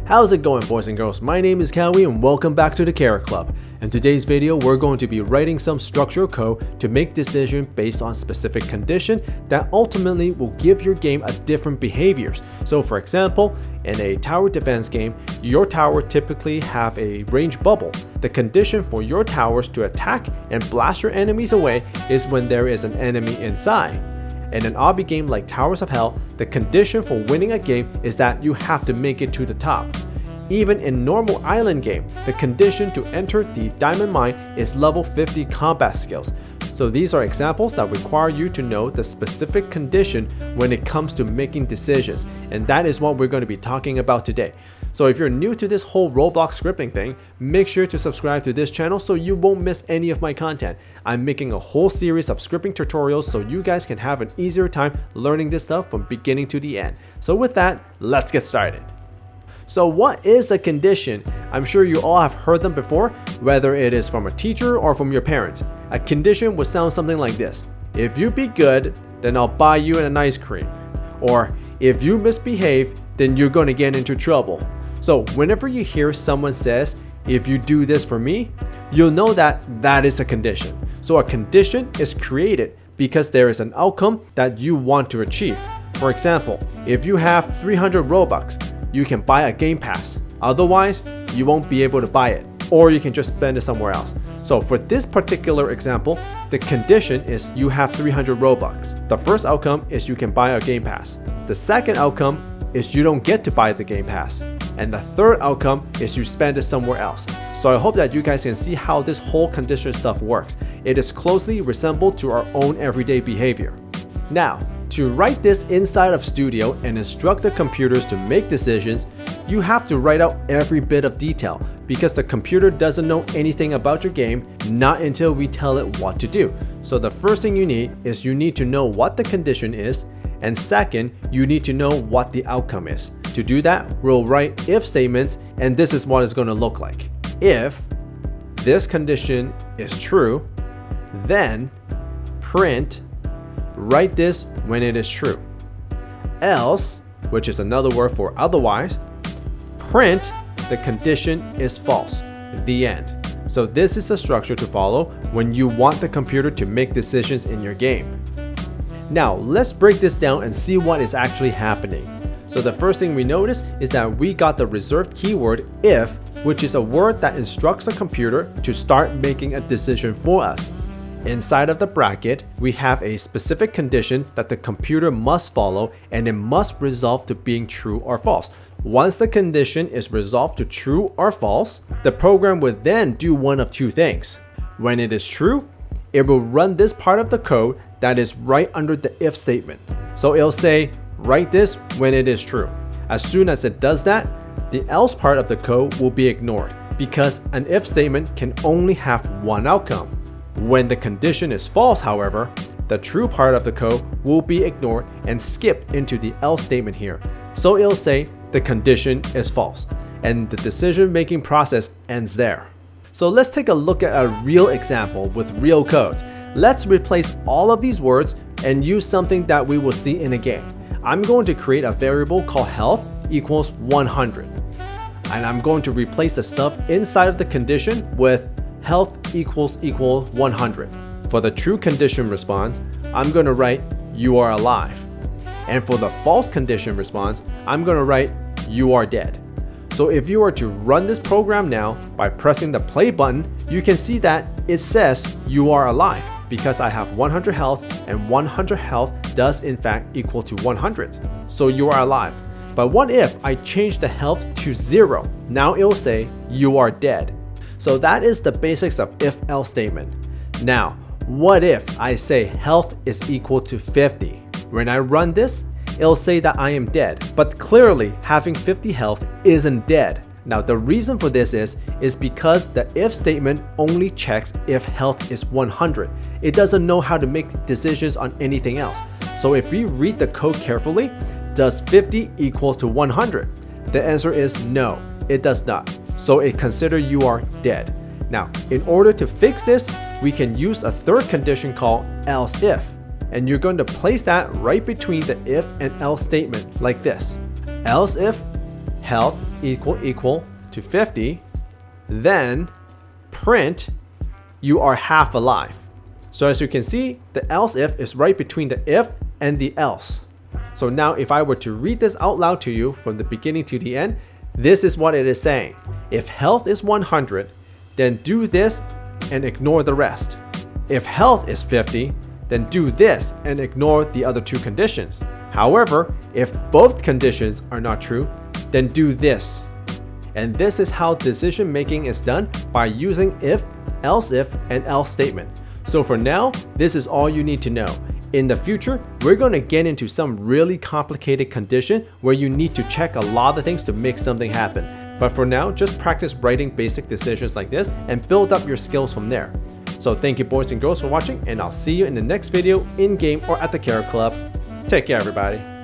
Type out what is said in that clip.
How's it going, boys and girls? My name is Cowie and welcome back to the Carrot Club. In today's video, we're going to be writing some structural code to make decisions based on specific condition that ultimately will give your game a different behaviors. So for example, in a tower defense game, your tower typically have a range bubble. The condition for your towers to attack and blast your enemies away is when there is an enemy inside. In an obby game like Towers of Hell, the condition for winning a game is that you have to make it to the top. Even in normal island game, the condition to enter the diamond mine is level 50 combat skills. So these are examples that require you to know the specific condition when it comes to making decisions, and that is what we're going to be talking about today. So if you're new to this whole Roblox scripting thing, make sure to subscribe to this channel so you won't miss any of my content. I'm making a whole series of scripting tutorials so you guys can have an easier time learning this stuff from beginning to the end. So with that, let's get started. So what is a condition? I'm sure you all have heard them before, whether it is from a teacher or from your parents. A condition would sound something like this. If you be good, then I'll buy you an ice cream. Or if you misbehave, then you're going to get into trouble. So whenever you hear someone says, if you do this for me, you'll know that that is a condition. So a condition is created because there is an outcome that you want to achieve. For example, if you have 300 Robux, you can buy a game pass. Otherwise, you won't be able to buy it, or you can just spend it somewhere else. So for this particular example, the condition is you have 300 Robux. The first outcome is you can buy a game pass. The second outcome is you don't get to buy the game pass. And the third outcome is you spend it somewhere else. So I hope that you guys can see how this whole condition stuff works. It is closely resembled to our own everyday behavior. Now, to write this inside of Studio and instruct the computers to make decisions, you have to write out every bit of detail because the computer doesn't know anything about your game, not until we tell it what to do. So the first thing you need is you need to know what the condition is, and second, you need to know what the outcome is. To do that, we'll write if statements, and this is what it's going to look like. If this condition is true, then print write this when it is true. Else, which is another word for otherwise, print the condition is false. The end. So this is the structure to follow when you want the computer to make decisions in your game. Now let's break this down and see what is actually happening. So the first thing we notice is that we got the reserved keyword if, which is a word that instructs the computer to start making a decision for us. Inside of the bracket, we have a specific condition that the computer must follow, and it must resolve to being true or false. Once the condition is resolved to true or false, the program would then do one of two things. When it is true, it will run this part of the code that is right under the if statement. So it'll say, write this when it is true. As soon as it does that, the else part of the code will be ignored because an if statement can only have one outcome. When the condition is false, however, the true part of the code will be ignored and skip into the else statement here. So it'll say the condition is false, and the decision-making process ends there. So let's take a look at a real example with real codes. Let's replace all of these words and use something that we will see in a game. I'm going to create a variable called health equals 100. And I'm going to replace the stuff inside of the condition with health equals 100. For the true condition response, I'm going to write you are alive. And for the false condition response, I'm going to write you are dead. So if you were to run this program now by pressing the play button, you can see that it says you are alive because I have 100 health, and 100 health does in fact equal to 100. So you are alive. But what if I change the health to 0? Now it will say you are dead. So that is the basics of if-else statement. Now, what if I say health is equal to 50? When I run this, it'll say that I am dead, but clearly having 50 health isn't dead. Now the reason for this is because the if statement only checks if health is 100. It doesn't know how to make decisions on anything else. So if we read the code carefully, does 50 equal to 100? The answer is no, it does not. So it considers you are dead. Now, in order to fix this, we can use a third condition called ELSEIF. And you're going to place that right between the if and else statement like this. Else if health equal to 50, then print you are half alive. So as you can see, the else if is right between the if and the else. So now if I were to read this out loud to you from the beginning to the end, this is what it is saying. If health is 100, then do this and ignore the rest. If health is 50, then do this and ignore the other two conditions. However, if both conditions are not true, then do this. And this is how decision making is done by using if, else if, and else statement. So for now, this is all you need to know. In the future, we're going to get into some really complicated condition where you need to check a lot of things to make something happen. But for now, just practice writing basic decisions like this and build up your skills from there. So thank you boys and girls for watching, and I'll see you in the next video in game or at the Carrot Club. Take care everybody.